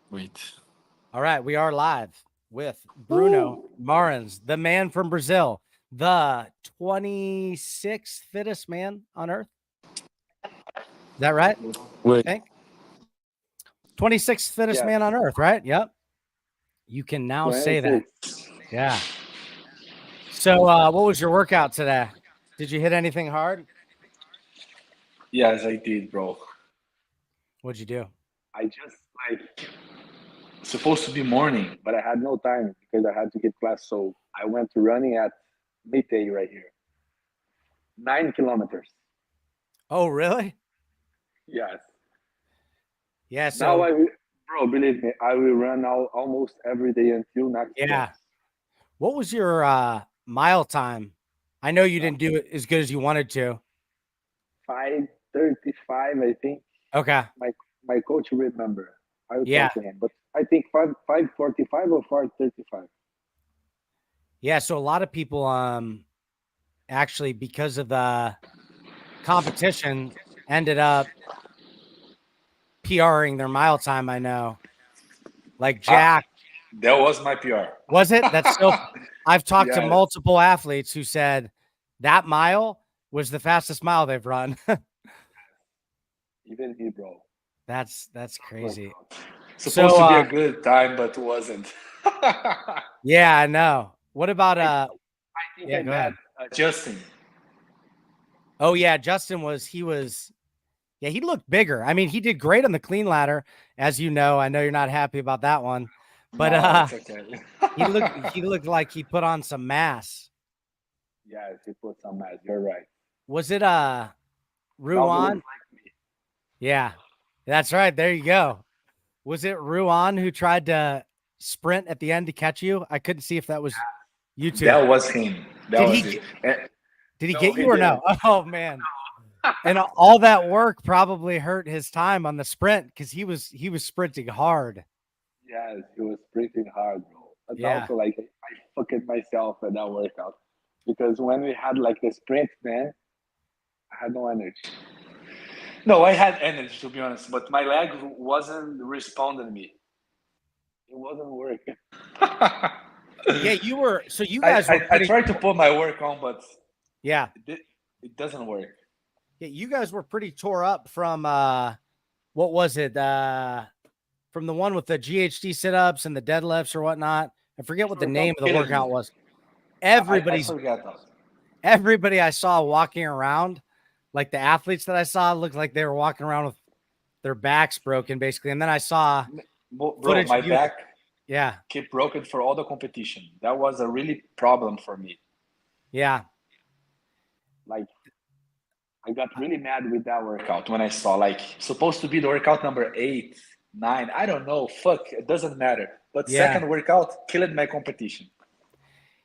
Wait. All right, we are live with Bruno Woo! Marins, the man from Brazil, the 26th fittest man on earth. Is that right? Wait. I think 26th fittest Yes, man on earth, right? Yep. You can now say that. 26. Yeah. So, what was your workout today? Did you hit anything hard? Yes, I did, bro. What'd you do? I just like supposed to be morning, but I had no time because I had to get class. So I went to running at midday right here. 9 kilometers. Oh, really? Yes. Yeah. Now So, bro, believe me, I will run almost every day until next yeah. games. What was your mile time? I know you didn't do it as good as you wanted to. 5:35, I think. Okay. My my coach will remember. I will Yeah. talk to him, but I think 5:45 or 5:35. Yeah. So a lot of people, actually, because of the competition, ended up PRing their mile time. I know, like Ah, Jack, that was my PR. was it? That's so. I've talked to Yes, multiple athletes who said that mile was the fastest mile they've run. even me, bro. That's Like, crazy. supposed So, to be a good time, but wasn't. yeah, I know. What about I think Yeah, I go met ahead. Justin. Oh yeah, Justin was he was yeah, he looked bigger. I mean, he did great on the clean ladder, as you know. I know you're not happy about that one, but No, it's okay. he looked like he put on some mass. Yes, he put some mask. You're right. Was it Now he looks Ruan? like me. Yeah. That's right. There you go. Was it Ruan who tried to sprint at the end to catch you? I couldn't see if that was you two. That was him. That Did was he it. get, And, did he no, get he you or no? didn't. Oh man. And all that work probably hurt his time on the sprint cuz he was sprinting hard. Yes, he was sprinting hard, bro. And Yeah. also, like, I fucked myself at that workout because when we had like the sprint, man, I had no energy. No, I had energy to be honest, but my leg wasn't responding to me. It wasn't working. Yeah, you were so you I, guys were I pretty tried to put my work on, but yeah. it doesn't work. Yeah, you guys were pretty tore up from what was it? From the one with the GHD sit-ups and the deadlifts or whatnot. I forget This what the name workout of the killed workout me. was. I Everybody's forgot that. everybody I saw walking around, like the athletes that I saw, looked like they were walking around with their backs broken, basically. And then I saw Bro, footage my of you. back Yeah, kept broken for all the competition. That was a really problem for me. yeah, Like, I got really mad with that workout when I saw like supposed to be the workout number 8, 9. I don't know. Fuck, it doesn't matter. But yeah, second workout killed my competition.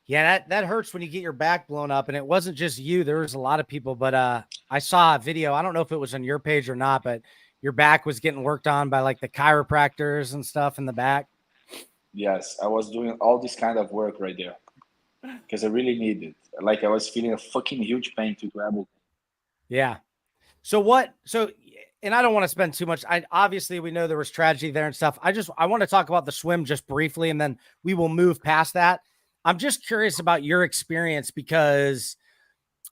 yeah. That hurts when you get your back blown up, and it wasn't just you. There was a lot of people, but I saw a video. I don't know if it was on your page or not, but your back was getting worked on by like the chiropractors and stuff in the back. Yes, I was doing all this kind of work right there because I really needed. Like I was feeling a fucking huge pain to do everything. Yeah. So what? So, and I don't want to spend too much. I obviously we know there was tragedy there and stuff. I want to talk about the swim just briefly, and then we will move past that. I'm just curious about your experience because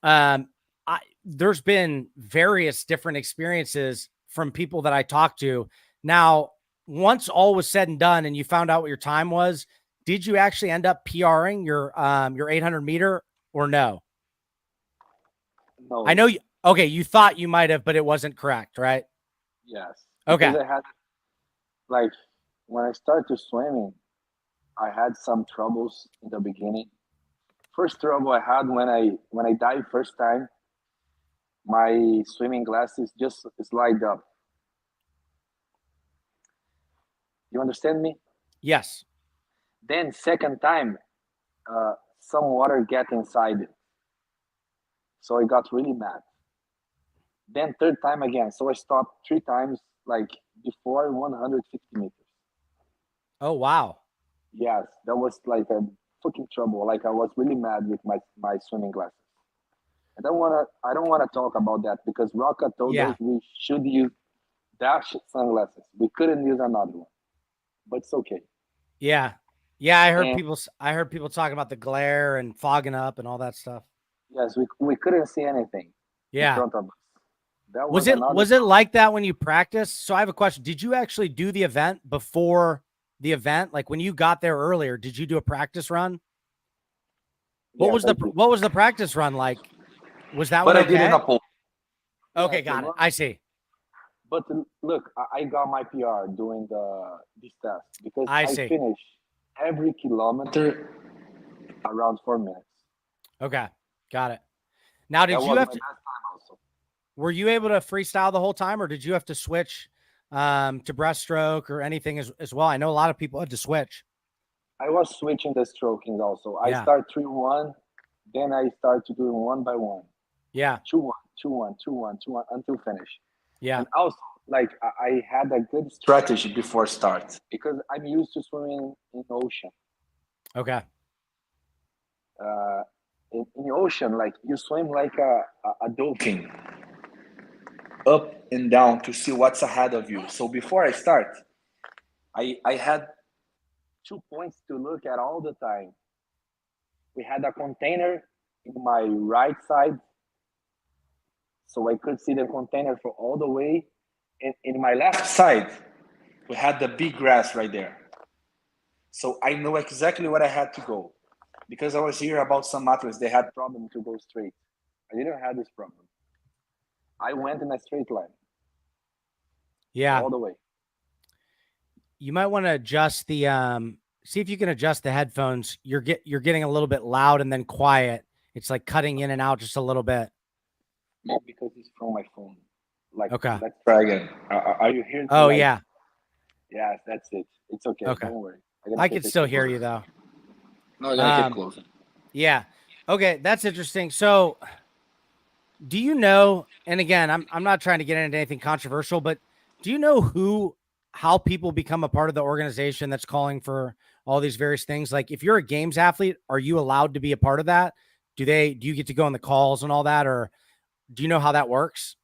there's been various different experiences from people that I talked to. Now, once all was said and done, and you found out what your time was, did you actually end up PRing your 800-meter or no? I No, know you. Okay, you thought you might have, but it wasn't correct, right? yes, Okay. because I had like when I started swimming, I had some troubles in the beginning. First trouble I had when I dived first time, my swimming glasses just slide up. You understand me? Yes. Then second time, some water get inside it, so I got really mad. Then third time again, so I stopped 3 times, like before 150 meters. Oh wow. Yes, that was like a fucking trouble. Like I was really mad with my swimming glasses. I don't wanna talk about that because Rocca told us Yeah. we should use dash sunglasses. We couldn't use another one. but it's okay. Yeah. Yeah, I heard And people talking about the glare and fogging up and all that stuff. yes, we couldn't see anything in Yeah. front of us. That was another. Was it like that when you practiced? So I have a question. Did you actually do the event before the event? Like when you got there earlier, did you do a practice run? Yes, I did. What was the practice run like? Was that But one I did in a okay? pool. Okay, Yes, the got it. run. I see. But look, I got my PR doing this test because I I see. finished every kilometer around 4 minutes. Okay. Got it. Now, That did you was have my to, best time also. were you able to freestyle the whole time or did you have to switch to breaststroke or anything as well? I know a lot of people had to switch. I was switching the stroking also. I Yeah. start 3-1, then I start to do one by one, Yeah. 2-1, 2-1, 2-1, 2-1 until finish. Yeah. And also, like I had a good strategy before start because I'm used to swimming in ocean. Okay. Uh, in the ocean, like you swim like a dolphin, up and down to see what's ahead of you. So before I start, I had 2 points to look at all the time. We had a container in my right side, so I could see the container for all the way. And in my left side, we had the big grass right there. So I know exactly where I had to go. Because I was here about some athletes, they had problem to go straight. I didn't have this problem. I went in a straight line Yeah. all the way. You might want to adjust the see if you can adjust the headphones. You're getting a little bit loud and then quiet. It's like cutting in and out just a little bit. Because it's from my phone. Like, Okay. let's try again. Are you here? Oh Like, yeah. yes, that's it. It's okay. Okay. Don't worry. I'm gonna I keep can it still hear close. you though. No, I'm gonna keep Um close. yeah. Okay, that's interesting. So, do you know, and again, I'm not trying to get into anything controversial, but do you know how people become a part of the organization that's calling for all these various things? Like if you're a games athlete, are you allowed to be a part of that? Do you get to go on the calls and all that, or do you know how that works?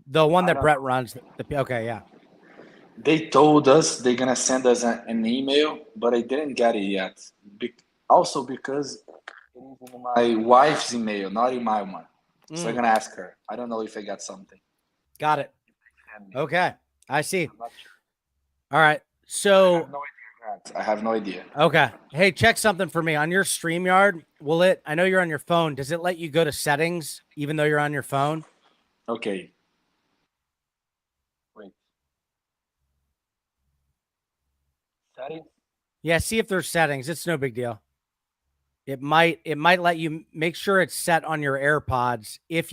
The one I that don't Brett know. runs. Okay, yeah. They told us they're gonna send us an email, but I didn't get it yet. Also because it is in my wife's email, not in my one. So I'm Mm, gonna ask her. I don't know if I got something. got it. Send me. Okay, I see. I'm not sure. All right. I have So, no idea, Grant. I have no idea. okay. Hey, check something for me on your StreamYard. Will it? I know you're on your phone. Does it let you go to settings even though you're on your phone? Okay. Wait. Settings? Yeah. See if there's settings. It's no big deal. It might let you make sure it's set on your AirPods if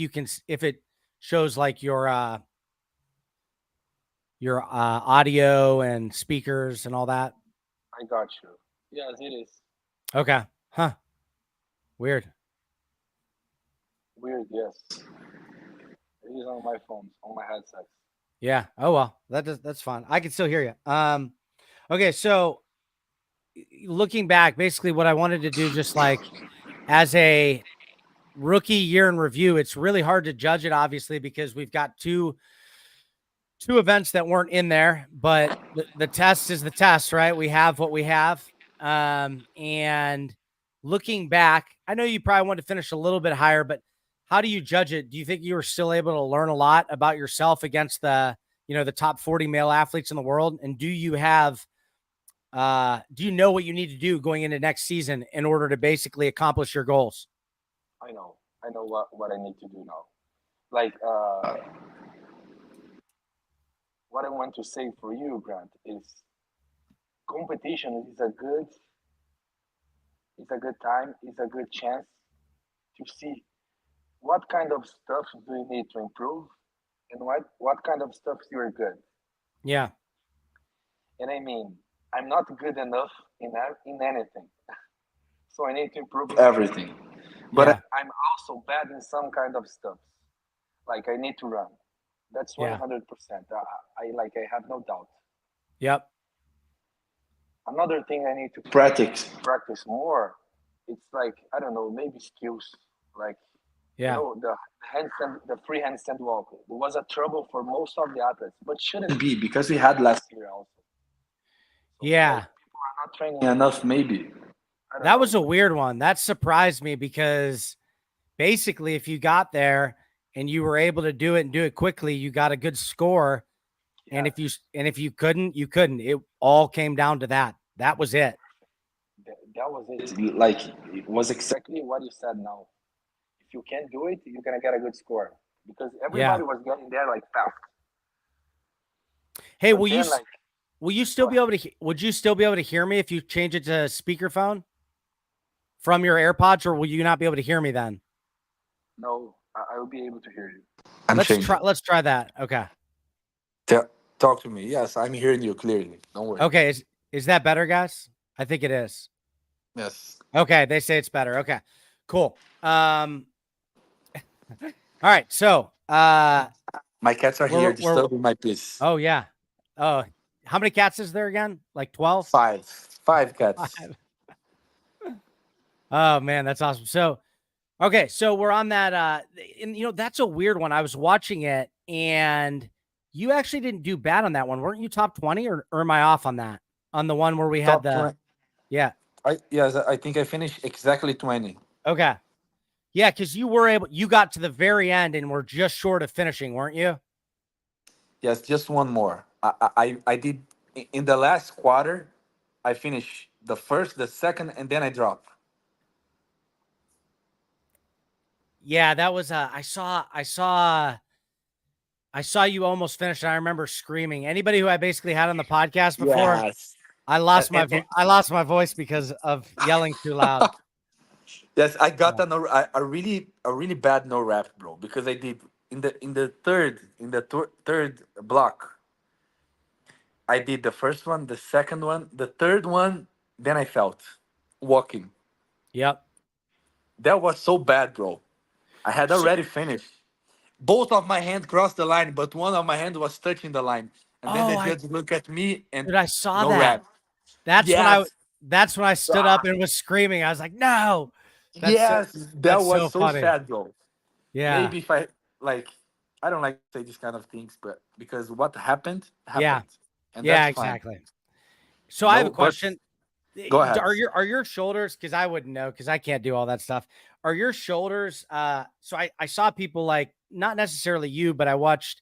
it shows like your audio and speakers and all that. I got you. Yes, it is. Okay. Huh. Weird. Weird, yes. It is on my phone, on my headset. Yeah. Oh well. That's fine. I can still hear you. Okay, so looking back, basically what I wanted to do just like as a rookie year in review, it's really hard to judge it obviously because we've got two events that weren't in there, but the test is the test, right? We have what we have. And looking back, I know you probably want to finish a little bit higher, but how do you judge it? Do you think you were still able to learn a lot about yourself against the top 40 male athletes in the world? And do you know what you need to do going into next season in order to basically accomplish your goals? I know. I know what I need to do now. Like, what I want to say for you, Grant, is competition is a good time, is a good chance to see what kind of stuff do you need to improve and what kind of stuff you're good. Yeah. And I mean, I'm not good enough in anything, so I need to improve everything. But Yeah. I'm also bad in some kind of stuff. Like I need to run. That's Yeah. 100%. I have no doubt. Yep. Another thing I need to practice more. It's like I don't know, maybe skills. Like Yeah. the handstand, the free handstand walk. It was a trouble for most of the athletes, but shouldn't be because we had last year also. Yeah. Not training enough, maybe. That was a weird one. That surprised me because basically if you got there and you were able to do it and do it quickly, you got a good score. Yeah. And if you couldn't, you couldn't. It all came down to that. That was it. That was it. Like, it was exactly what you said now. If you can do it, you're going to get a good score. Because everybody was getting there like fast. Hey, but will you still be able to, would you still be able to hear me if you change it to speakerphone from your AirPods, or will you not be able to hear me then? No, I will be able to hear you. Let's try that. Okay. Talk to me. Yes, I'm hearing you clearly. Don't worry. Okay. Is that better, guys? I think it is. Yes. Okay. They say it's better. Okay, cool. All right. So, my cats are here disturbing my peace. Oh yeah. Oh, how many cats is there again? Like 12? Five cats. 5. Oh man, that's awesome. So, okay, so we're on that. And that's a weird one. I was watching it, and you actually didn't do bad on that one, weren't you? Top 20, or am I off on that? On the one where we had Top 20. Yeah. I think I finished exactly 20. Okay. Yeah, because you got to the very end and were just short of finishing, weren't you? Yes, just one more. I did in the last quarter. I finished the first, the second, and then I dropped. Yeah, that was I saw you almost finished. And I remember screaming. Anybody who I basically had on the podcast before, Yes. I lost my voice because of yelling too loud. Yes, I got a really bad no rep, bro, because I did in the third block. I did the first one, the second one, the third one, then I felt walking. Yep. That was so bad, bro. I had already finished. Both of my hands crossed the line, but one of my hands was touching the line. And then the judge looked at me and I saw no that. rep. That's when I stood up and was screaming. I was like, no. That was so funny. sad, bro. Yeah. Maybe if I don't like to say these kind of things, but because what happened. Yeah. And that's exactly. Fine. So I have a question. Go ahead. Are your shoulders, because I wouldn't know because I can't do all that stuff. Are your shoulders so I saw people like, not necessarily you, but I watched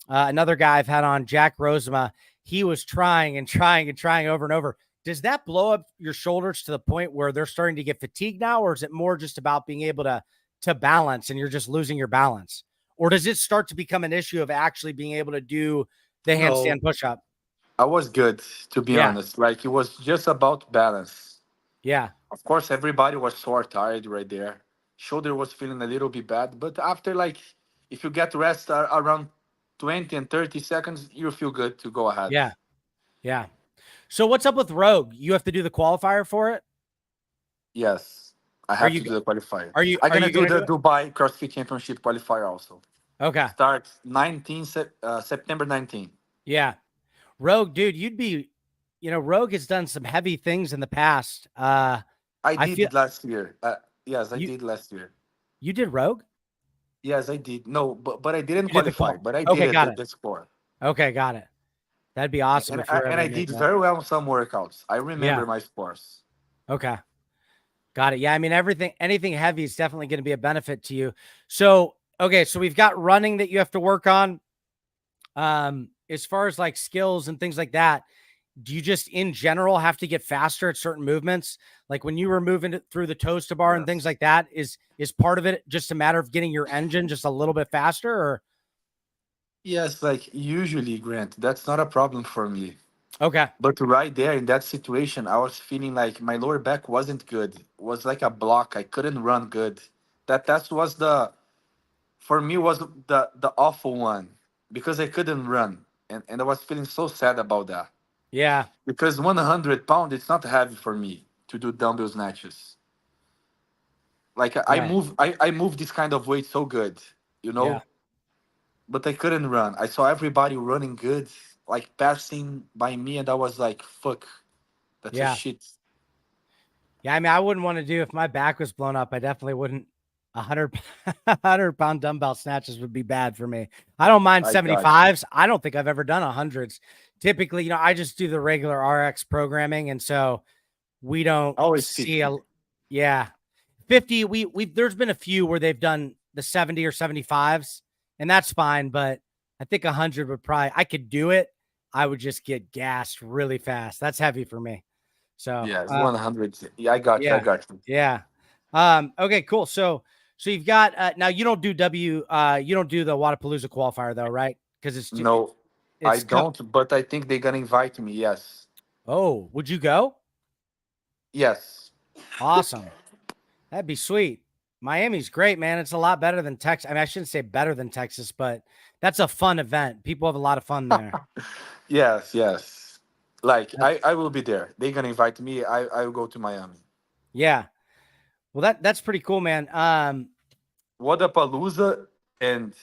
another guy I've had on, Jack Rosema. He was trying over and over. Does that blow up your shoulders to the point where they're starting to get fatigued now, or is it more just about being able to balance and you're just losing your balance? Or does it start to become an issue of actually being able to do the handstand push-up? I was good, to be honest. Like, it was just about balance. Yeah. Of course, everybody was sore tired right there. Shoulder was feeling a little bit bad, but after, like, if you get rest around 20 and 30 seconds, you feel good to go ahead. Yeah. Yeah. So what's up with Rogue? You have to do the qualifier for it? Yes. I have to do the qualifier. I'm going to do the Dubai CrossFit Championship qualifier also. Okay. Starts September 19. Yeah. Rogue, dude, Rogue has done some heavy things in the past. I did last year. Yes, I did last year. You did Rogue? Yes, I did. No, but I didn't qualify. But I did the score. Okay, got it. That'd be awesome. And I did very well on some workouts. I remember my scores. Okay. Got it. Yeah, I mean, anything heavy is definitely going to be a benefit to you. So, okay, so we've got running that you have to work on. As far as like skills and things like that, do you just in general have to get faster at certain movements? Like when you were moving through the toaster bar and things like that, is part of it just a matter of getting your engine just a little bit faster, or? Yes, like usually, Grant, that's not a problem for me. Okay. But right there in that situation, I was feeling like my lower back wasn't good. It was like a block. I couldn't run good. That was for me was the awful one, because I couldn't run. And I was feeling so sad about that. Yeah. Because 100 pounds, it's not heavy for me to do dumbbell snatches. Like I move this kind of weight so good, Yeah. But I couldn't run. I saw everybody running good, like passing by me, and I was like, fuck, that's a shit. Yeah, I mean, I wouldn't want to do, if my back was blown up, I definitely wouldn't. 100-pound dumbbell snatches would be bad for me. I don't mind 75s. I don't think I've ever done 100s. typically, I just do the regular RX programming, and so we don't Always see 50. yeah, 50. We've there's been a few where they've done the 70 or 75s, and that's fine. But I think 100 would probably, I could do it. I would just get gassed really fast. That's heavy for me. So, Yes, 100. Yeah, I got you. I yeah, got you. yeah. Okay, cool. So you've got now you don't do you don't do the Wadapalooza qualifier though, right? Because No, I it's don't, but I think they're gonna invite me. Yes. oh, would you go? Yes. Awesome. That'd be sweet. Miami's great, man. It's a lot better than Texas. I mean, I shouldn't say better than Texas, but that's a fun event. People have a lot of fun there. Yes, yes. Like That's I will be there. They're gonna invite me. I will go to Miami. yeah. Well, that's pretty cool, man. Wadapalooza and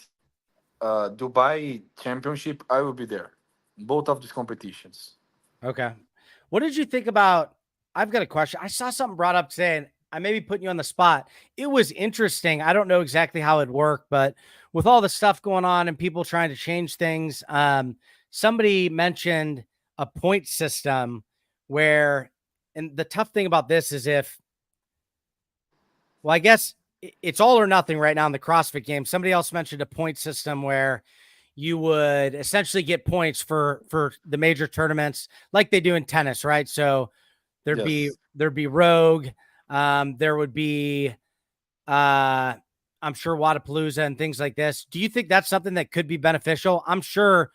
Dubai Championship, I will be there. Both of these competitions. Okay. What did you think about? I've got a question. I saw something brought up today, and I may be putting you on the spot. It was interesting. I don't know exactly how it worked, but with all the stuff going on and people trying to change things, somebody mentioned a point system where, and the tough thing about this is well, I guess it's all or nothing right now in the CrossFit game. Somebody else mentioned a point system where you would essentially get points for the major tournaments like they do in tennis, right? So Yes. there'd be Rogue, there would be I'm sure Wadapalooza and things like this. Do you think that's something that could be beneficial? I'm sure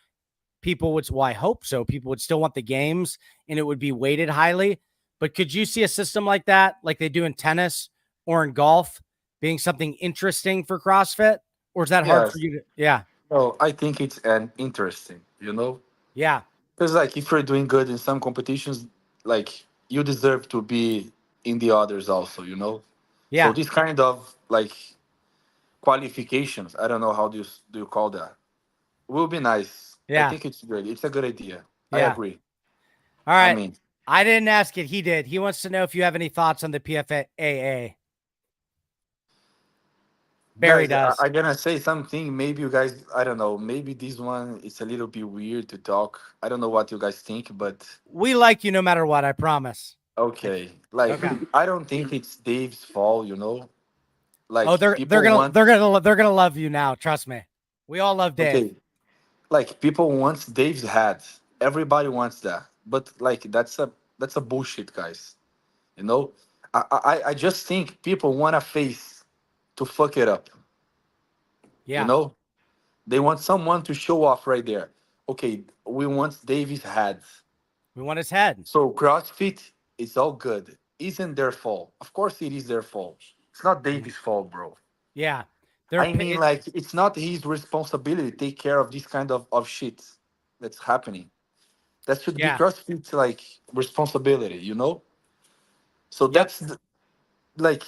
people would, well, I hope so. People would still want the games and it would be weighted highly. But could you see a system like that, like they do in tennis or in golf, being something interesting for CrossFit? Or is that hard for Yes. you to? Yeah. No, I think it's an interesting, Yeah. because like if you're doing good in some competitions, like you deserve to be in the others also, So Yeah. this kind of like qualifications, I don't know how do you call that, will be nice. I Yeah. think it's good. It's a good idea. I Yeah. agree. All I right. mean, I didn't ask it. He did. He wants to know if you have any thoughts on the PFAA. Barry guys, does. I'm gonna say something. Maybe you guys, I don't know. Maybe this one is a little bit weird to talk. I don't know what you guys think, but We like you no matter what. I promise. Like, okay. Like, okay. I don't think it's Dave's fault. Oh, Like people want. they're gonna love you now. Trust me. We all love Dave. Okay, like people wants Dave's hat. Everybody wants that, but like that's a bullshit, guys. You know, I just think people want a face to fuck it up. You Yeah. know, they want someone to show off right there. Okay, we want Dave's hat. We want his head. So CrossFit is all good. Isn't their fault? Of course, it is their fault. It's not Yeah. Dave's fault, bro. Yeah. They're I mean, like, it's not his responsibility to take care of this kind of shit that's happening. That should be yeah. CrossFit's like responsibility. So Yep. like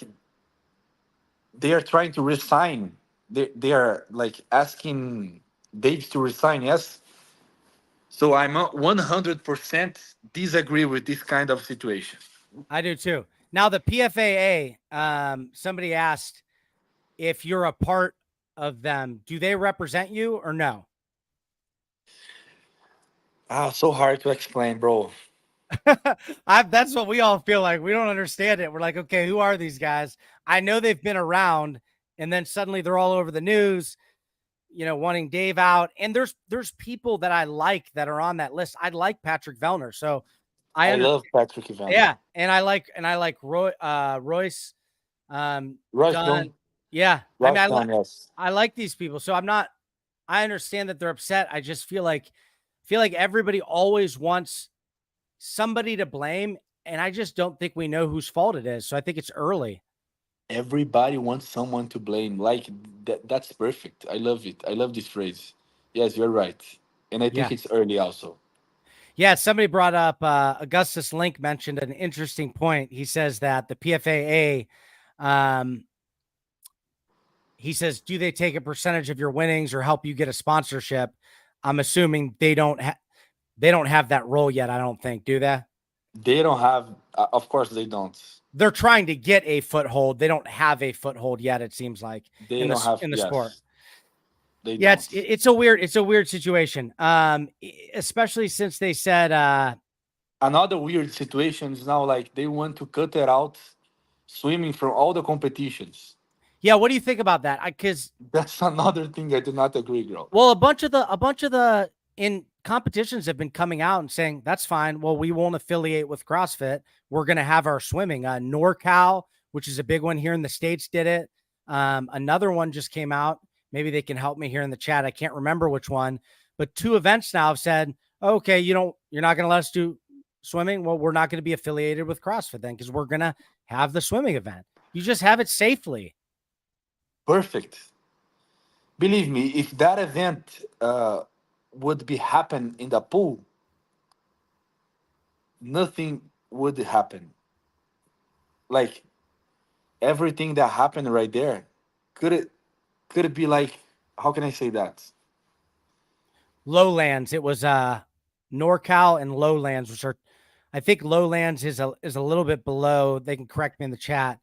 they are trying to resign. They are like asking Dave to resign. Yes. So I'm 100% disagree with this kind of situation. I do too. Now the PFAA, somebody asked if you're a part of them. Do they represent you or no? So hard to explain, bro. That's what we all feel like. We don't understand it. We're like, okay, who are these guys? I know they've been around, and then suddenly they're all over the news, wanting Dave out. And there's people that I like that are on that list. I like Patrick Vellner, so I I understand. love Patrick Evander. Yeah, and I like Royce, Rush Dunn. Dunn, Yeah, I mean, Rush Dunn, yes. I like these people, so I'm not. I understand that they're upset. I just feel like everybody always wants somebody to blame, and I just don't think we know whose fault it is. So I think it's early. Everybody wants someone to blame. Like that's perfect. I love it. I love this phrase. Yes, you're right. And I think Yeah. it's early also. Yeah, somebody brought up Augustus Link mentioned an interesting point. He says that the PFAA, he says, do they take a percentage of your winnings or help you get a sponsorship? I'm assuming they don't have that role yet. I don't think, do they? They don't have of course they don't. They're trying to get a foothold. They don't have a foothold yet. It seems like They don't have in the sport. yes. They Yeah, don't. it's a weird situation. Especially since they said Another weird situation is now like they want to cut it out swimming from all the competitions. yeah, what do you think about that? Because That's another thing I do not agree, bro. well, a bunch of the in competitions have been coming out and saying that's fine. Well, we won't affiliate with CrossFit. We're going to have our swimming. NorCal, which is a big one here in the States, did it. Another one just came out. Maybe they can help me here in the chat. I can't remember which one, but two events now have said, okay, you're not going to let us do swimming. Well, we're not going to be affiliated with CrossFit then because we're going to have the swimming event. You just have it safely. Perfect. Believe me, if that event would be happen in the pool, nothing would happen. Like everything that happened right there, could it be like, how can I say that? Lowlands. It was NorCal and Lowlands, which are I think Lowlands is a little bit below. They can correct me in the chat.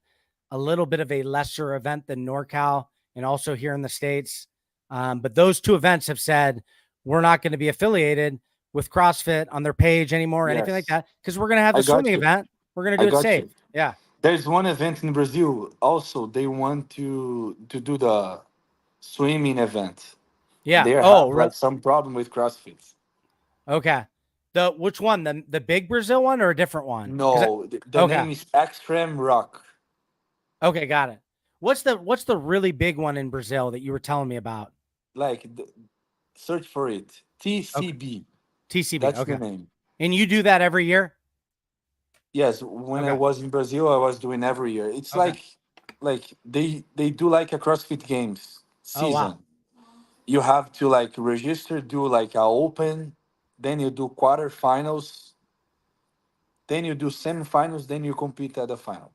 A little bit of a lesser event than NorCal, and also here in the States. But those two events have said we're not going to be affiliated with CrossFit on their page anymore or anything like Yes, that because we're going to have I the got swimming you. event. We're going to I do it got safe. you. Yeah. There's one event in Brazil. Also, they want to do the swimming event. Yeah. They Oh, have like some problem with CrossFit. okay. The which one? The big Brazil one or a different one? Because No, the okay. name is Extreme Rock. Okay, got it. What's the really big one in Brazil that you were telling me about? Like, search for it. Okay. TCB. TCB. That's the Okay. name. And you do that every year? Yes, when I Okay. was in Brazil, I was doing every year. It's Okay. like they do like a CrossFit Games Oh, wow. season. You have to like register, do like a open, then you do quarterfinals, then you do semifinals, then you compete at the final.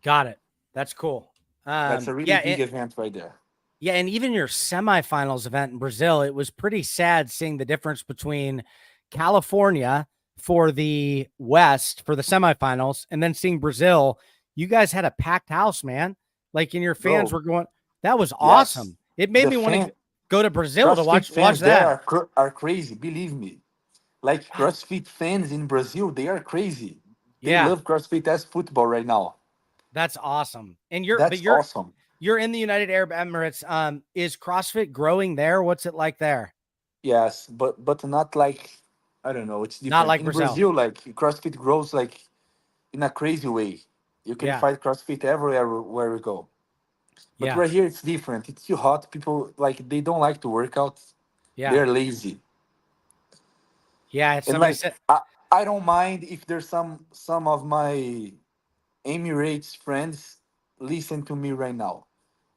Got it. That's cool. That's a really Yeah, big event right there. yeah, and even your semifinals event in Brazil, it was pretty sad seeing the difference between California for the West for the semifinals and then seeing Brazil. You guys had a packed house, man. Like, and your fans Bro, were going, that was yes. awesome. It made The me want to fan go to Brazil to CrossFit watch fans there that. are crazy, believe me. Like CrossFit fans in Brazil, they are crazy. They Yeah, love CrossFit as football right now. that's awesome. And That's awesome. you're in the United Arab Emirates. Is CrossFit growing there? What's it like there? Yes, but not like, I don't know, it's Not different. like In Brazil. Brazil, like CrossFit grows like in a crazy way. You can Yeah, find CrossFit everywhere where we go. But yeah, right here it's different. It's too hot. People like they don't like to work out. yeah, They're lazy. yeah. And Somebody like said, I don't mind if there's some of my Emirates friends listen to me right now.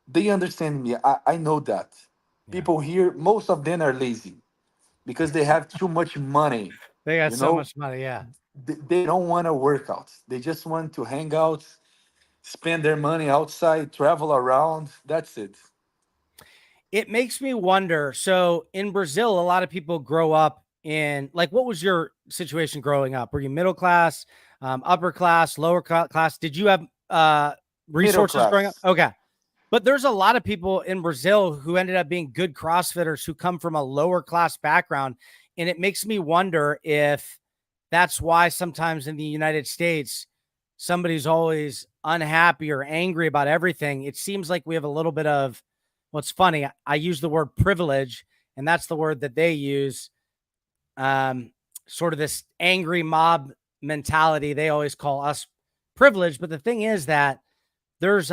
They understand me. I know that. yeah. People here, most of them are lazy because they have too much money. They got You so know, much money. Yeah. they don't want to work out. They just want to hang out, spend their money outside, travel around. That's it. It makes me wonder. So in Brazil, a lot of people grow up in like, what was your situation growing up? Were you middle class, upper class, lower class? Did you have Middle resources growing up? class. Okay. But there's a lot of people in Brazil who ended up being good CrossFitters who come from a lower class background. And it makes me wonder if that's why sometimes in the United States, somebody's always unhappy or angry about everything. It seems like we have a little bit of what's funny. I use the word privilege, and that's the word that they use. Sort of this angry mob mentality. They always call us privileged. But the thing is that there's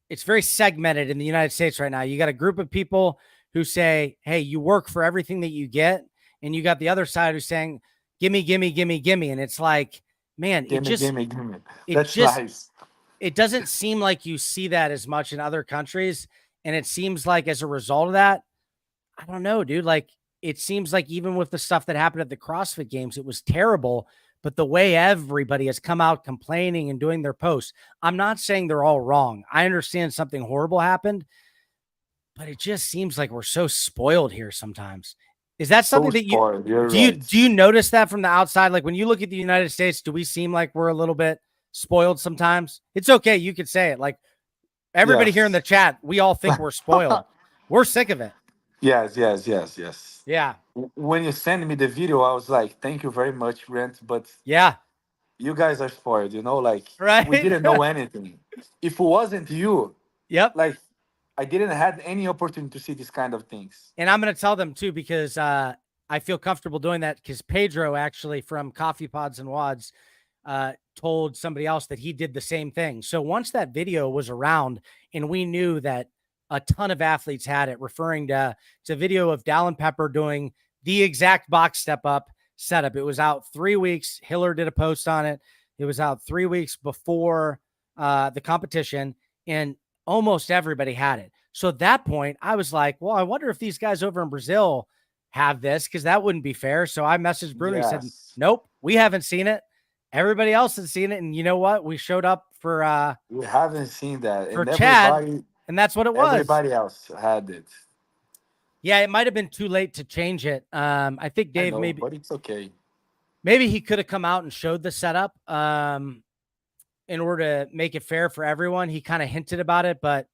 it's very segmented in the United States right now. You got a group of people who say, hey, you work for everything that you get. And you got the other side who's saying, gimme, gimme, gimme, gimme. And it's like, man, Gimme. it That's just, nice. it doesn't seem like you see that as much in other countries. And it seems like as a result of that, I don't know, dude. Like, it seems like even with the stuff that happened at the CrossFit Games, it was terrible. But the way everybody has come out complaining and doing their posts, I'm not saying they're all wrong. I understand something horrible happened, but it just seems like we're so spoiled here sometimes. Is that So something that you spoiled. You're do you right. do you notice that from the outside? Like when you look at the United States, do we seem like we're a little bit spoiled sometimes? It's okay, you could say it. Like everybody here in Yes. the chat, we all think we're spoiled. We're sick of it. Yes, yes, yes, yes. Yeah. When you send me the video, I was like, "Thank you very much, Brent." But Yeah. you guys are spoiled, you know. Like we Right. didn't know anything. If it wasn't you, Yep. like I didn't had any opportunity to see this kind of things. And I'm going to tell them too, because I feel comfortable doing that, because Pedro actually from Coffee Pods and Wads told somebody else that he did the same thing. So once that video was around and we knew that a ton of athletes had it, referring to video of Dallin Pepper doing the exact box step up setup. It was out 3 weeks. Hiller did a post on it. It was out 3 weeks before the competition, and almost everybody had it. So at that point, I was like, well, I wonder if these guys over in Brazil have this, because that wouldn't be fair. So I messaged Bruno. He said, Yes, nope, we haven't seen it. Everybody else has seen it. And you know what? We showed up we haven't seen that, for and Chad, and that's what it was. everybody else had it. Yeah, it might have been too late to change it. I think I Dave know, but it's okay. maybe he could have come out and showed the setup in order to make it fair for everyone. He kind of hinted about it, but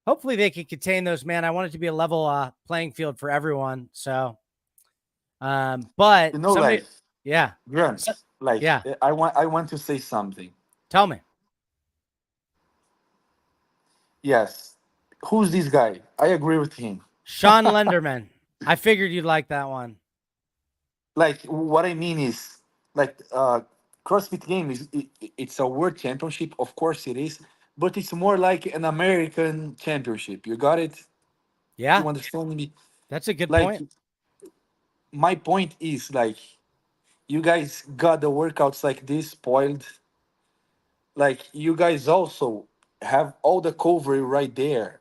hopefully they can contain those, man. I want it to be a level playing field for everyone. So but You know, somebody, like yeah. Grant, So, like yeah. I want to say something. Tell me. Yes, who's this guy? I agree with him. Sean Lenderman. I figured you'd like that one. Like what I mean is, like CrossFit Games it's a world championship, of course it is, but it's more like an American championship. You got it? Yeah, You understand me? that's a good Like point. my point is, like, you guys got the workouts like this spoiled. Like you guys also have all the coverage right there.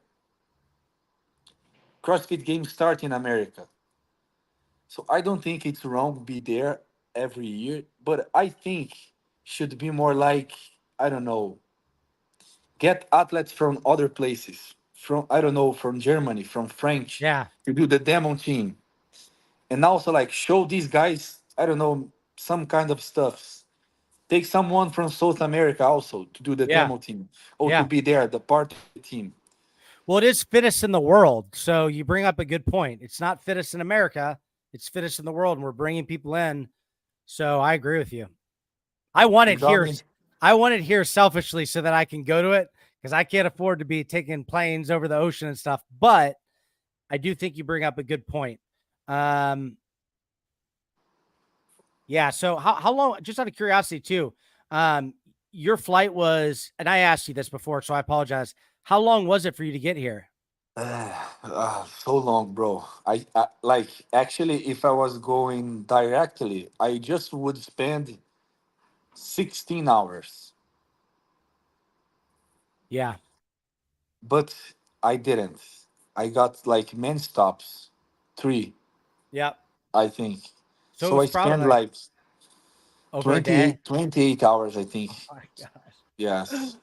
CrossFit Games start in America, so I don't think it's wrong to be there every year. But I think should be more like, I don't know, get athletes from other places, from, I don't know, from Germany, from French, Yeah. to do the demo team, and also like show these guys, I don't know, some kind of stuff. Take someone from South America also to do the Yeah. demo team, or to Yeah. be there, the part of the team. Well, it is fittest in the world. So you bring up a good point. It's not fittest in America, it's fittest in the world. And we're bringing people in. So I agree with you. I want You it got here. me? I want it here selfishly so that I can go to it, because I can't afford to be taking planes over the ocean and stuff. But I do think you bring up a good point. Um, yeah. So how long, just out of curiosity too, um, your flight was, and I asked you this before, so I apologize. How long was it for you to get here? So long, bro. I like, actually, if I was going directly, I just would spend 16 hours, Yeah. but I didn't. I got like many stops, three, Yep. I think. So it So I was probably spent like like over a day. 28 hours, I think. Oh my gosh. Yes.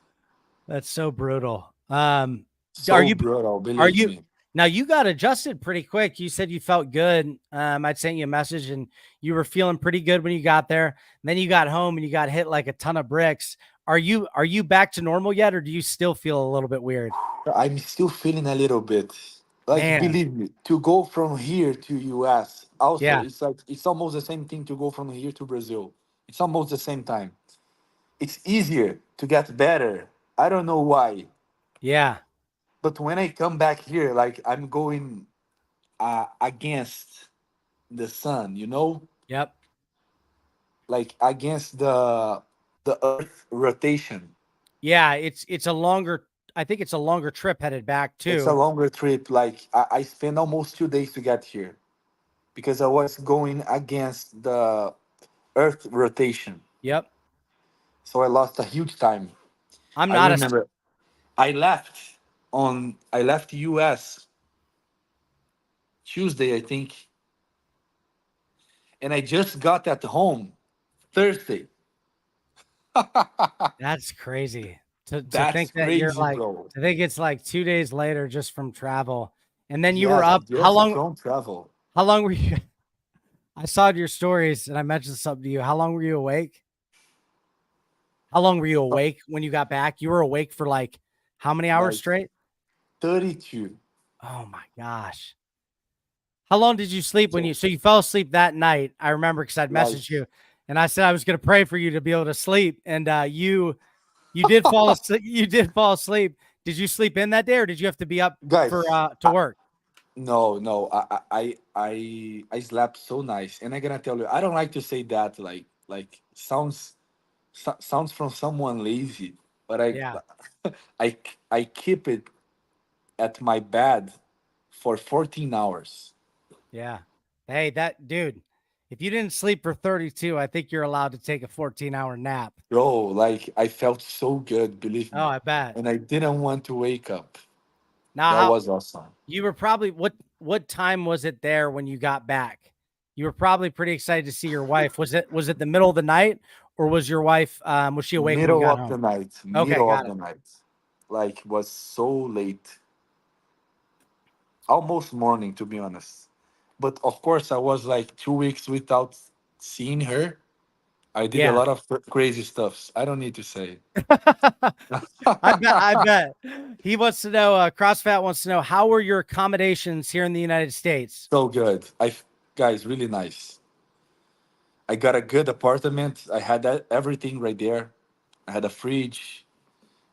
That's so brutal. Are So you brutal, are believe you me. now you got adjusted pretty quick. You said you felt good. I'd sent you a message and you were feeling pretty good when you got there. And then you got home and you got hit like a ton of bricks. Are you back to normal yet, or do you still feel a little bit weird? I'm still feeling a little bit. Like, Man. believe me, to go from here to US, also, Yeah. it's like it's almost the same thing to go from here to Brazil. It's almost the same time. It's easier to get better. I don't know why, Yeah. but when I come back here, like I'm going against the sun, Yep. like against the Earth rotation. Yeah. It's a longer, I think it's a longer trip headed back It's a too. longer trip. Like I spent almost 2 days to get here because I was going against the Earth rotation. Yep. So I lost a huge time. I'm I not a remember I left US Tuesday, I think, and I just got at home Thursday. That's crazy to That's think that you're crazy, like, bro. I think it's like 2 days later just from travel. And then you were Yes, up. How just long? from travel. How long were you? I saw your stories and I mentioned something to you. How long were you awake? How long were you awake when you got back? You were awake for like how many hours Like straight? 32. Oh my gosh. How long did you sleep when So so you fell asleep that night? I remember because I'd like messaged you and I said I was going to pray for you to be able to sleep. And you did fall asleep. You did fall asleep. Did you sleep in that day or did you have to be up for guys, to work? no, no, I slept so nice, and I'm gonna tell you, I don't like to say that, like sounds from someone lazy, but Yeah. I keep it at my bed for 14 hours. Yeah. Hey, that dude, if you didn't sleep for 32, I think you're allowed to take a 14-hour nap. Bro, like I felt so good, believe Oh, me, I bet. and I didn't want to wake up. Now, That how was awesome. you were probably what time was it there when you got back? You were probably pretty excited to see your wife. Was it the middle of the night or was your wife was she awake when you Middle got of the home? night, Okay, middle of got it. the night, like was so late, almost morning to be honest. But of course, I was like 2 weeks without seeing her. I did a Yeah. lot of crazy stuffs. I don't need to say. I bet. He wants to know, CrossFat wants to know how were your accommodations here in the United States? So good. Guys, really nice. I got a good apartment. I had everything right there. I had a fridge,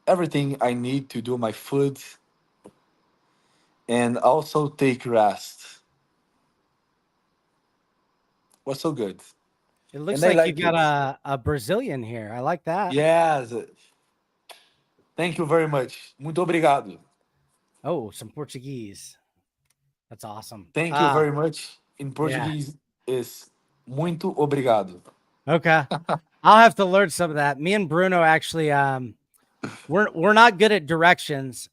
everything I need to do my food, and also take rest. Was so good, It and looks I like you've like got it. a Brazilian here. I like that. Yes. Thank you very much. Muito obrigado. Oh, some Portuguese. That's awesome. Thank you very much. In Yeah. Portuguese is muito obrigado. Okay. I'll have to learn some of that. Me and Bruno actually we're not good at directions.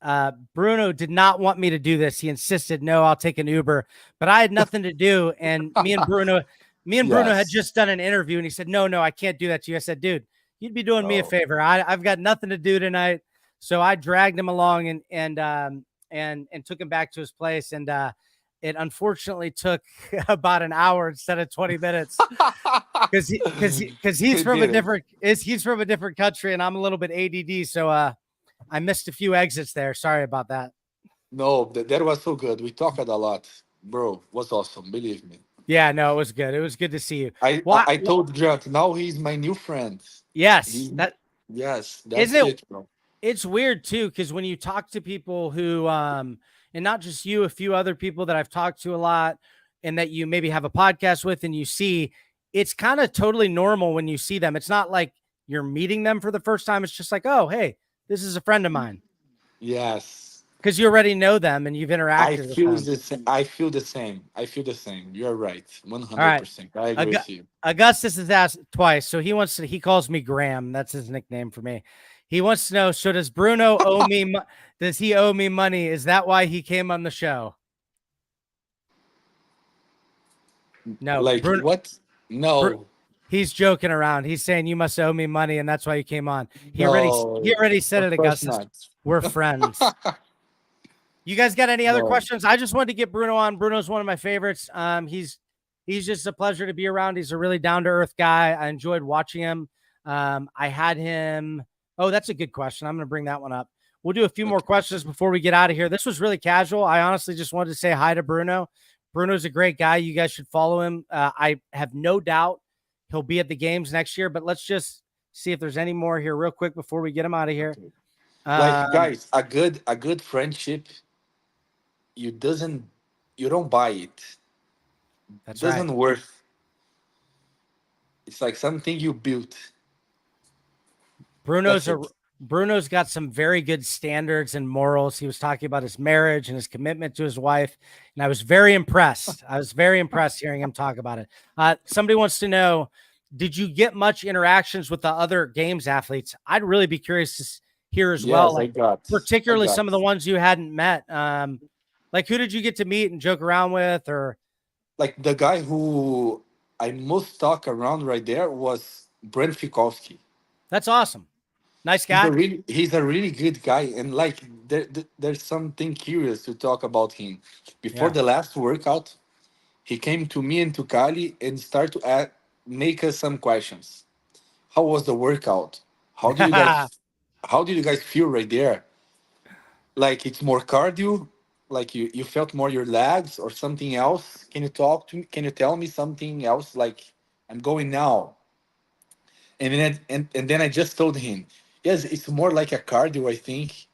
Bruno did not want me to do this. He insisted, no, I'll take an Uber, but I had nothing to do. And me and Bruno had Yes. just done an interview and he said, no, I can't do that to you. I said, dude, you'd be doing me a Oh. favor. I've got nothing to do tonight. So I dragged him along and took him back to his place. And it unfortunately took about an hour instead of 20 minutes because he's He from a did it. different he's from a different country and I'm a little bit ADD. So I missed a few exits there. Sorry about that. No, that was so good. We talked a lot, bro. Was awesome. Believe me. Yeah, no, it was good. It was good to see you. I I, Why? I told Jack now he's my new friend. Yes, He that yes, isn't that's it. it, bro. It's weird too because when you talk to people who and not just you, a few other people that I've talked to a lot and that you maybe have a podcast with and you see, it's kind of totally normal when you see them. It's not like you're meeting them for the first time. It's just like, oh, hey, this is a friend of mine Yes. because you already know them and you've interacted with them. I feel the same. I feel the same. You're right. All right. 100%. I agree Aug- with you. Augustus has asked twice. So he calls me Graham. That's his nickname for me. He wants to know, so does Bruno owe me, does he owe me money? Is that why he came on the show? No, Like what? Bru- No. he's joking around. He's saying you must owe me money. And that's why you came on. He No. already said it, Of course Augustus. not. We're friends. You guys got any other No. questions? I just wanted to get Bruno on. Bruno's one of my favorites. He's just a pleasure to be around. He's a really down to earth guy. I enjoyed watching him. I had him. Oh, that's a good question. I'm going to bring that one up. We'll do a few more Okay. questions before we get out of here. This was really casual. I honestly just wanted to say hi to Bruno. Bruno's a great guy. You guys should follow him. I have no doubt he'll be at the games next year, but let's just see if there's any more here real quick before we get him out of here. Okay. Like Um, guys, a good friendship, you doesn't you don't buy it. that's right. Doesn't worth. It's like something you built. Bruno's That's a it. Bruno's got some very good standards and morals. He was talking about his marriage and his commitment to his wife, and I was very impressed. I was very impressed hearing him talk about it. Somebody wants to know, did you get much interactions with the other games athletes? I'd really be curious to hear as well, Yes, like I particularly got. some of the ones you hadn't met. Like who did you get to meet and joke around with? Or Like the guy who I most talk around right there was Brent Fikowski. that's awesome, nice guy. He's a really good guy, and like there's something curious to talk about him. Before Yeah, the last workout, he came to me and to Kali and start to make us some questions. How was the workout? How did you guys how did you guys feel right there? Like it's more cardio, Like you felt more your legs or something else? Can you talk to me? Can you tell me something else? Like I'm going now. And then I just told him, yes, it's more like a cardio, I think.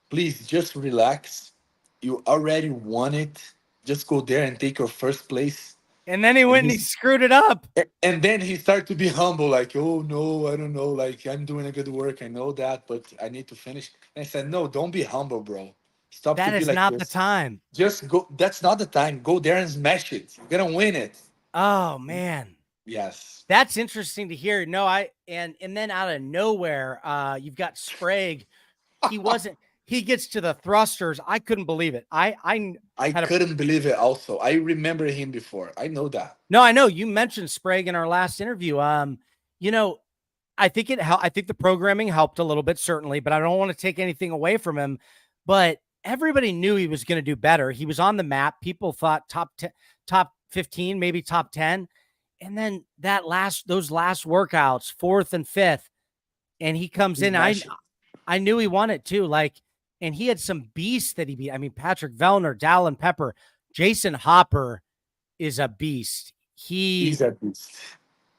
Please just relax. You already won it. Just go there and take your first place. And then he And went and he he's screwed it up. and then he started to be humble, like, oh no, I don't know, like I'm doing a good work, I know that, but I need to finish. And I said, no, don't be humble, bro. Stop to That be is like not the this. time. Just go. That's not the time. Go there and smash it. You're gonna win it. Oh man. Yes. That's interesting to hear. No, and then out of nowhere, you've got Sprague. He wasn't. He gets to the thrusters. I couldn't believe it. I I had a couldn't believe it. Also, I remember him before. I know that. no. I know you mentioned Sprague in our last interview. You know, I think I think the programming helped a little bit, certainly, but I don't want to take anything away from him. But everybody knew he was going to do better. He was on the map. People thought top 10, top 15, maybe top 10. And then those last workouts, fourth and fifth, and he comes in. Smash it. I knew he won it too. Like, and he had some beasts that he beat. I mean, Patrick Vellner, Dallin Pepper, Jason Hopper is a beast. He's a beast.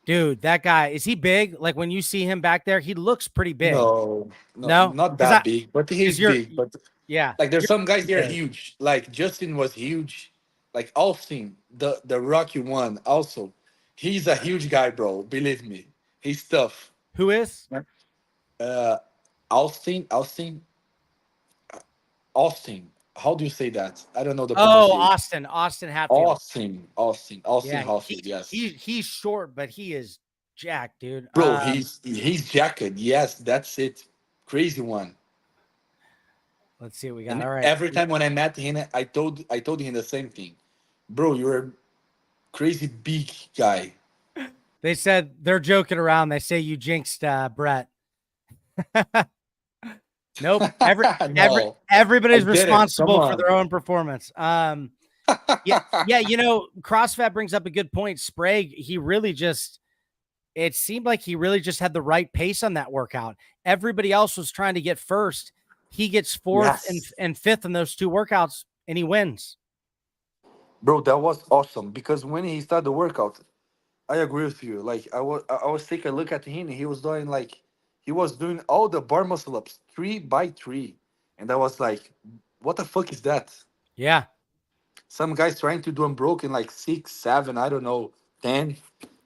Dude, that guy, is he big? Like when you see him back there, he looks pretty big. No, no, No, not that big, but because he's big. But yeah, like, there's you're some guys that are big. huge. Like Justin was huge. Like Austin, the Rocky one, also, he's a huge guy, bro. Believe me, he's tough. Who is? Uh, Austin. How do you say that? I don't know the Oh, pronunciation. Austin Hatfield. Austin Yeah, Hoffman. Yes, he's short, but he is jacked, dude. bro. He's jacked. Yes, that's it. Crazy one. Let's see what we got. And All right. every time when I met him, I told him the same thing, bro. You're a crazy big guy. They said they're joking around. They say you jinxed Brett. Nope. No, I Everybody's did it. Come responsible for on. their own performance. Yeah. You know, CrossFit brings up a good point. Sprague, it seemed like he really just had the right pace on that workout. Everybody else was trying to get first. He gets fourth Yes, and fifth in those two workouts, and he wins. bro. That was awesome because when he started the workout, I agree with you. Like I was taking a look at him. And he was doing all the bar muscle ups 3 by 3, and I was like, "What the fuck is that?" Yeah. Some guys trying to do unbroken like 6, 7, I don't know, 10,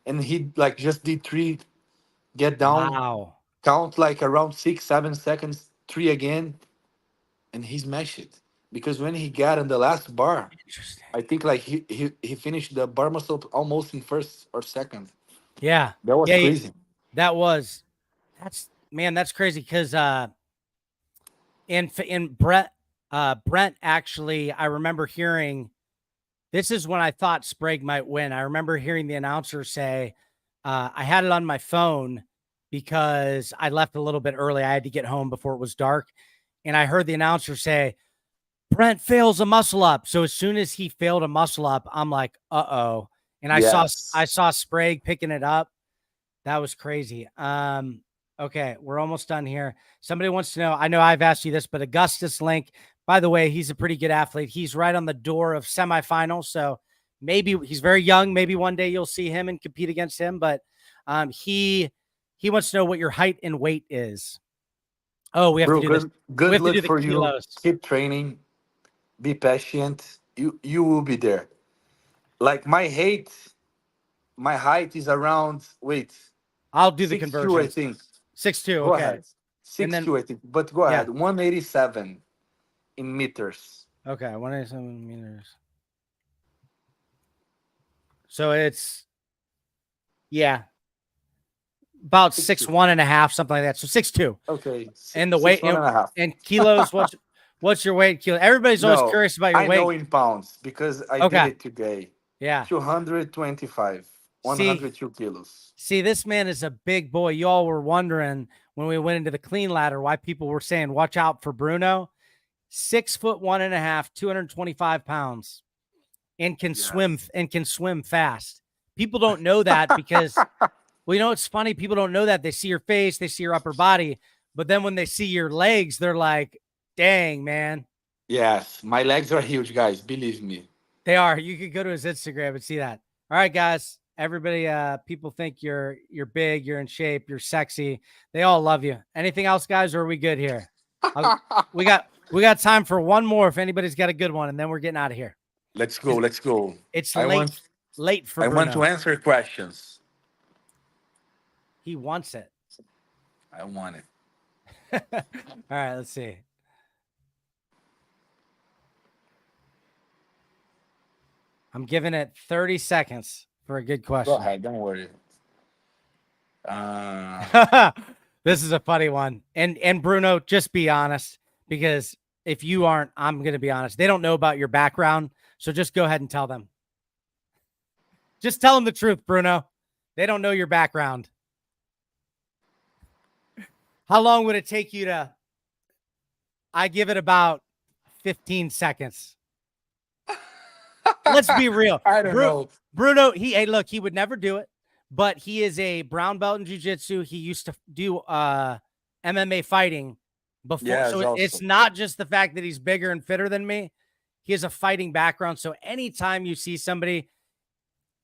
and he like just did 3, get down, Wow. count like around 6, 7 seconds, 3 again, and he smashed it. Because when he got on the last bar, Interesting. I think like he finished the bar muscle up almost in first or second. Yeah. That was Yeah. crazy. That was that's crazy because in Brent actually, I remember hearing, this is when I thought Sprague might win. I remember hearing the announcer say, I had it on my phone because I left a little bit early. I had to get home before it was dark. And I heard the announcer say, Brent fails a muscle up. So as soon as he failed a muscle up, I'm like, uh-oh. And I Yes. saw Sprague picking it up. That was crazy. Okay, we're almost done here. Somebody wants to know, I know I've asked you this, but Augustus Link, by the way, he's a pretty good athlete. He's right on the door of semifinals. So maybe he's very young. Maybe one day you'll see him and compete against him. But he wants to know what your height and weight is. Oh, we have to Bro, do this. good We good have to luck do the for you. kilos. Keep training. Be patient. You will be there. Like my height is around, wait, I'll do the 6'2", I conversions. think. 6'2". Go Okay. ahead. And Six then, two, I think. But go yeah. ahead. 187 in meters. Okay. 187 meters. So it's, yeah, about 6'2". 6'1.5", something like that. So 6'2". Okay. And the weight, Six one and a half. and kilos, what's your weight? Kilo. Everybody's always No, curious about your I know weight. in pounds because I did Okay. it today. Yeah. 225, See, 102 kilos. this man is a big boy. Y'all were wondering when we went into the clean ladder why people were saying, watch out for Bruno. 6'1.5", 225 pounds, and can Yes. swim fast. People don't know that because, well, you know, it's funny. People don't know that. They see your face, they see your upper body, but then when they see your legs, they're like, dang, man. Yes, my legs are huge, guys. Believe me. They are. You could go to his Instagram and see that. All right, guys. Everybody, people think you're big, you're in shape, you're sexy. They all love you. Anything else, guys, or are we good here? I'll, we got time for one more if anybody's got a good one, and then we're getting out of here. Let's go. Let's go. It's I want. late for I want to Bruno. answer questions. He wants it. I want it. All right, let's see. I'm giving it 30 seconds for a good Go question. ahead. Don't worry. Uh, This is a funny one. And Bruno, just be honest, because if you aren't, I'm going to be honest. They don't know about your background, so just go ahead and tell them. Just tell them the truth, Bruno. They don't know your background. How long would it take you to? I give it about 15 seconds. Let's be real. I don't know. Bruno, hey, look, he would never do it, but he is a brown belt in jiu-jitsu. He used to do MMA fighting before. Yes, So it's also. not just the fact that he's bigger and fitter than me. He has a fighting background. So anytime you see somebody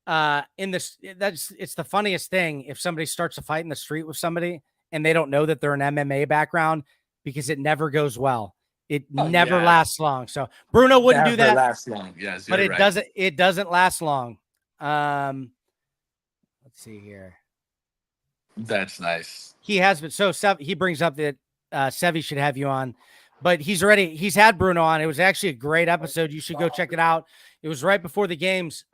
in this, it's the funniest thing if somebody starts a fight in the street with somebody and they don't know that they're an MMA background, because it never goes well. It never yeah. lasts long. So Bruno wouldn't do Never that, last long. Yes, but you're it right. doesn't last long. Let's see here. That's nice. He has been, so he brings up that Sevi should have you on, but he's had Bruno on. It was actually a great episode. You should go check it out. It was right before the games.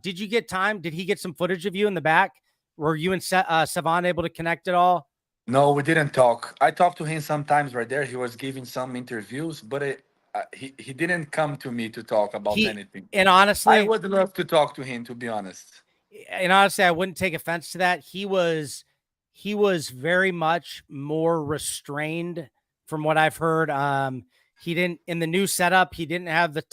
Did you get time? Did he get some footage of you in the back? Were you and Savan able to connect at all? No, we didn't talk. I talked to him sometimes right there. He was giving some interviews, but he didn't come to me to talk about anything. And I honestly, would love to talk to him, to be honest. I wouldn't take offense to that. He was very much more restrained from what I've heard. He didn't, in the new setup, he didn't have the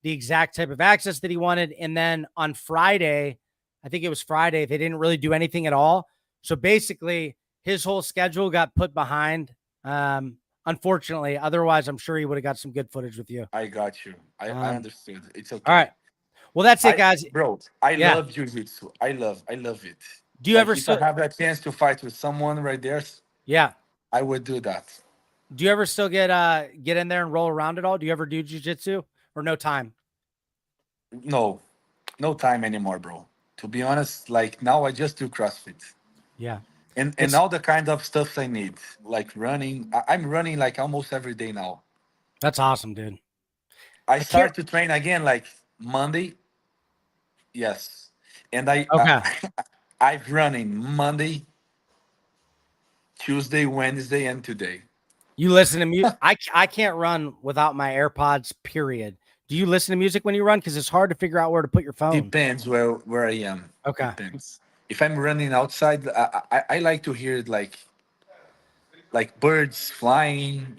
exact type of access that he wanted. And then on Friday, I think it was Friday, they didn't really do anything at all. So basically his whole schedule got put behind. Unfortunately, otherwise I'm sure he would have got some good footage with you. I got you. I understood. It's okay. All right. Well, that's it, guys. Bro, I love jiu-jitsu. I love it. Do you ever if I have a chance to fight with someone right there, yeah, I would do that. do you ever still get in there and roll around at all? Do you ever do jiu-jitsu or no time? No time anymore, bro. To be honest, like now I just do CrossFit. Yeah. And all the kind of stuff I need, like running. I'm running like almost every day now. That's awesome, dude. I start to train again like Monday. Yes. And I've running Monday, Tuesday, Wednesday, and today. You listen to music. I can't run without my AirPods, period. Do you listen to music when you run? Because it's hard to figure out where to put your phone. Depends where I am. Okay. Depends. If I'm running outside, I like to hear like birds flying,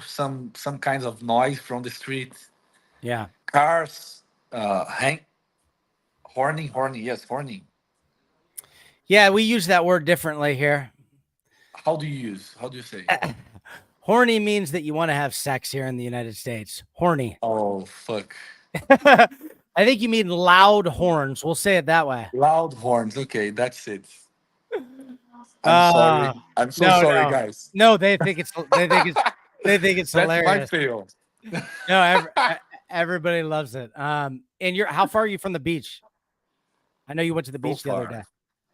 some kinds of noise from the street. Yeah. Cars, horny, yes, horny. Yeah, we use that word differently here. How do you say? Horny means that you want to have sex here in the United States. Horny. Oh, fuck. I think you mean loud horns. We'll say it that way. Loud horns. Okay, that's it. I'm sorry. I'm so sorry, guys. No, they think it's hilarious. That's my fail. No, everybody loves it. And how far are you from the beach? I know you went to the beach the other day.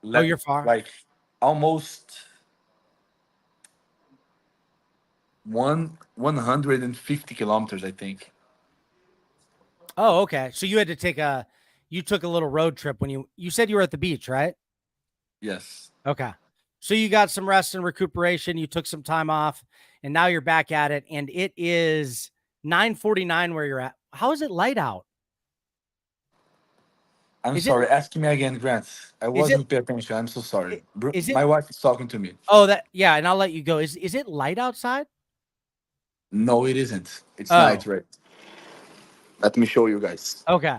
You're far. Like almost 150 kilometers, I think. Oh, okay. So you had to took a little road trip when you said you were at the beach, right? Yes. Okay. So you got some rest and recuperation. You took some time off, and now you're back at it. And it is 9:49 where you're at. How is it light out? I'm sorry. Ask me again, Grant. I wasn't paying attention. I'm so sorry. My wife is talking to me. Oh, and I'll let you go. Is it light outside? No, it isn't. It's night, right? Let me show you guys. Okay.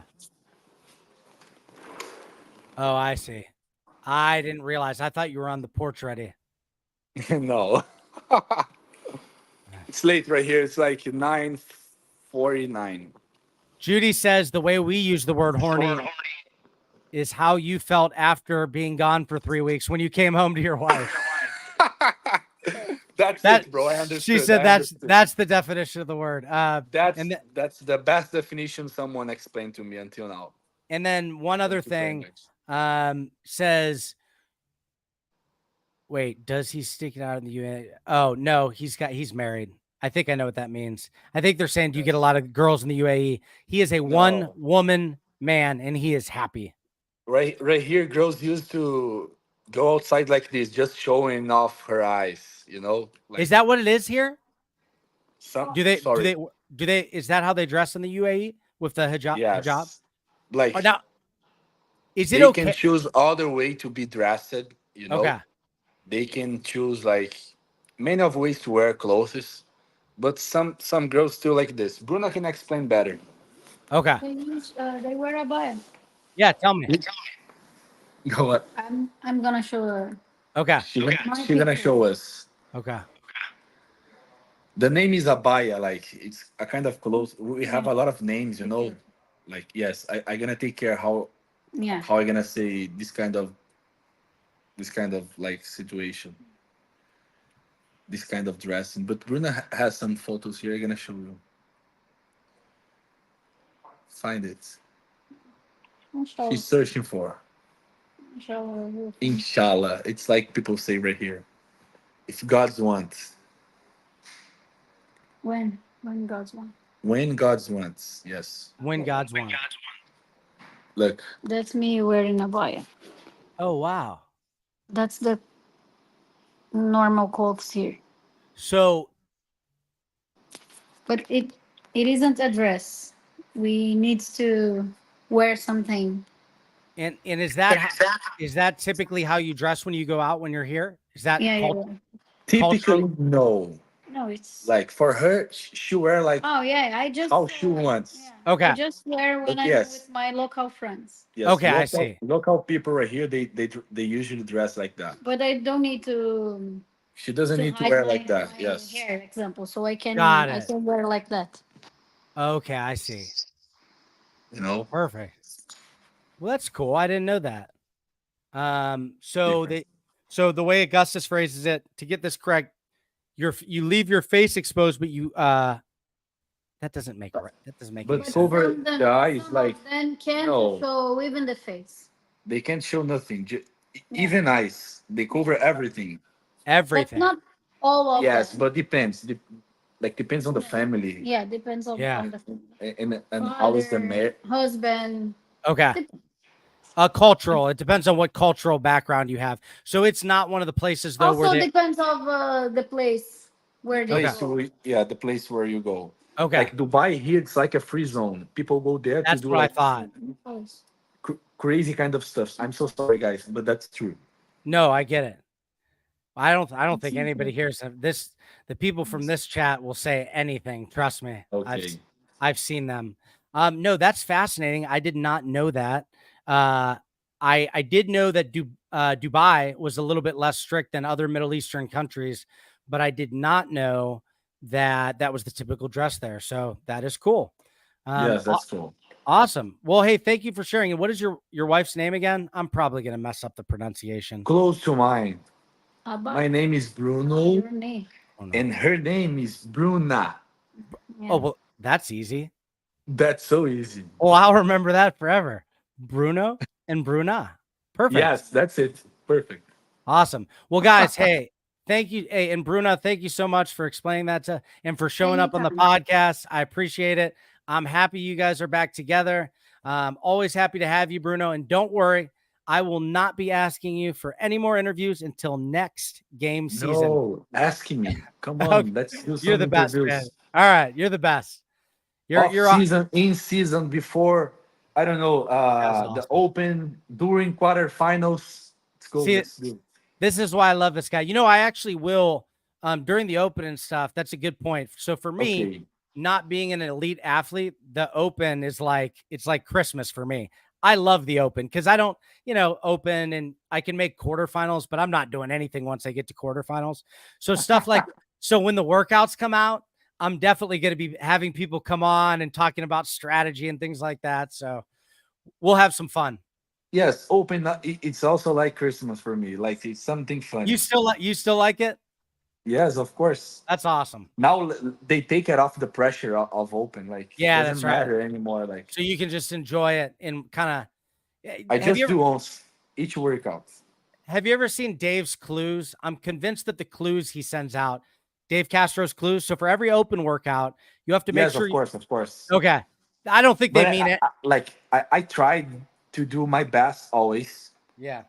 Oh, I see. I didn't realize. I thought you were on the porch already. No. It's late right here. It's like 9:40 49. Judy says the way we use the word horny is how you felt after being gone for 3 weeks when you came home to your wife. That's That it, bro. I she understood. said I understood. that's the definition of the word. That's And th- that's the best definition someone explained to me until now. and then one other Thank you very thing much. says, wait, does he stick it out in the UAE? Oh no, he's married. I think I know what that means. I think they're saying, do you get a Yes. lot of girls in the UAE? He is a one No. woman man and he is happy. Right here, girls used to go outside like this, just showing off her eyes, Is like that what it is here? some Do they do sorry. they do they is that how they dress in the UAE with the hijab? Yes. Or Like now is it they can okay? choose other way to be dressed. Okay. They can choose like many of ways to wear clothes, but some girls still like this. Bruno can explain better. Okay. They wear a bun. Yeah, tell me. Go on. I'm gonna show her. Okay. My She gonna picture. show us. Okay. The name is abaya, like it's a kind of clothes. We have Yeah. a lot of names. Like yes, I gonna take care Yeah. how I gonna say this kind of like situation, this kind of dressing. But Bruna has some photos here. I'm gonna show you. Find it. I'll show, She's searching for. show her. Inshallah. It's like people say right here. If God's want. When God's one. When God's wants. Yes. When God's one. Look. That's me wearing a baya. Oh wow. That's the normal clothes here. So But it isn't a dress. We need to wear something. and is that typically how you dress when you go out when you're here? Is that Yeah, yeah, called yeah. Typically, no. No, it's Like for her, she wear like oh yeah. I just how she wants. yeah. Okay. I just wear when But I'm yes. with my local friends. Yes, Okay, I see. local people right here, they usually dress like that. But I don't need to She doesn't need to hide wear my, like that. my Yes, hair, example. So Got I it. can wear like that. Okay, I see. you know. Perfect. Well, that's cool. I didn't know that. So Different. the way Augustus phrases it, to get this correct, you leave your face exposed, but you that doesn't make But any sense. cover the eyes, Some like of them can't no, show even the face. they can't show nothing. Yeah. Even eyes, they cover everything. But Everything. not all of Yes, them. but depends. Like depends on the family Yeah, depends Yeah. on the family. and how is the Father, mayor. husband. Okay. Dep- Cultural. It depends on what cultural background you have. So it's not one of the places though where Also they depends of the place where they Place go. yeah, the place where you go. Okay. Like Dubai here, it's like a free zone. People go there to That's do what I like thought. Yes. crazy kind of stuff. I'm so sorry, guys, but that's true. No, I get it. I don't think anybody hears this. The people from this chat will say anything. Trust me. Okay. I've seen them. No, that's fascinating. I did not know that. I did know that Dubai was a little bit less strict than other Middle Eastern countries, but I did not know that that was the typical dress there. So that is cool. Yes, that's cool. Awesome. Well, hey, thank you for sharing. And what is your wife's name again? I'm probably gonna mess up the pronunciation. Close to mine. My name is Bruno, Your name. Oh, no. and her name is Bruna. Yeah. Oh well, that's easy. That's so easy. Oh, I'll remember that forever. Bruno and Bruna. Perfect. Yes, that's it. Perfect. Awesome. Well, guys, hey, thank you. Hey, and Bruna, thank you so much for explaining that and for showing up on the podcast. I appreciate it. I'm happy you guys are back together. Always happy to have you, Bruno. And don't worry, I will not be asking you for any more interviews until next game season. No, asking me. Come on, Okay. let's do some You're the best, interviews. man. All right, you're the best. You're season, in season, before, I don't know, That's the awesome. open, during quarterfinals. Let's go. See, Let's do. This is why I love this guy. You know, I actually will during the open and stuff. That's a good point. So for me, Okay. not being an elite athlete, the open is like it's like Christmas for me. I love the open because I don't, open and I can make quarterfinals, but I'm not doing anything once I get to quarterfinals. So stuff like so when the workouts come out, I'm definitely going to be having people come on and talking about strategy and things like that. So we'll have some fun. Yes, open. It's also like Christmas for me. Like it's something You funny. still like it? Yes, of course. That's awesome. Now they take it off the pressure of open. Like Yeah, doesn't that's right. matter anymore. Like So you can just enjoy it and kind of. I Have you just ever do once each workout. have you ever seen Dave's clues? I'm convinced that the clues he sends out, Dave Castro's clues. So for every open workout, you have to make Yes, sure. of course, of course. Okay. I don't think they But mean it. I tried to do my best always, Yeah.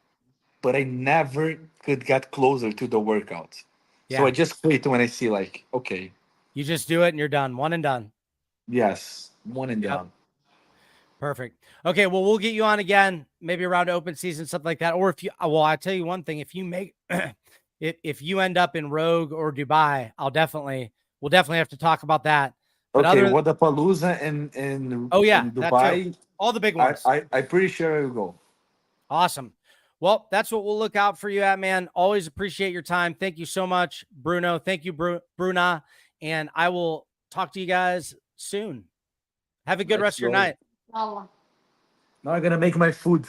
but I never could get closer to the workout. So I Yeah. just quit when I see like, okay, You just do it and you're done. One and done. yes, one and Yep. done. Perfect. Okay. Well, we'll get you on again, maybe around open season, something like that. Or if you, well, I tell you one thing, if you make, if you end up in Rogue or Dubai, we'll definitely have to talk about that. But Okay, other, Wadapalooza and oh yeah, in that too. Dubai, All the big ones. I'm pretty sure I will go. Awesome. Well, that's what we'll look out for you at, man. Always appreciate your time. Thank you so much, Bruno. Thank you, Bruna. And I will talk to you guys soon. Have a good Let's rest of your go. night. Oh. Now I'm gonna make my food.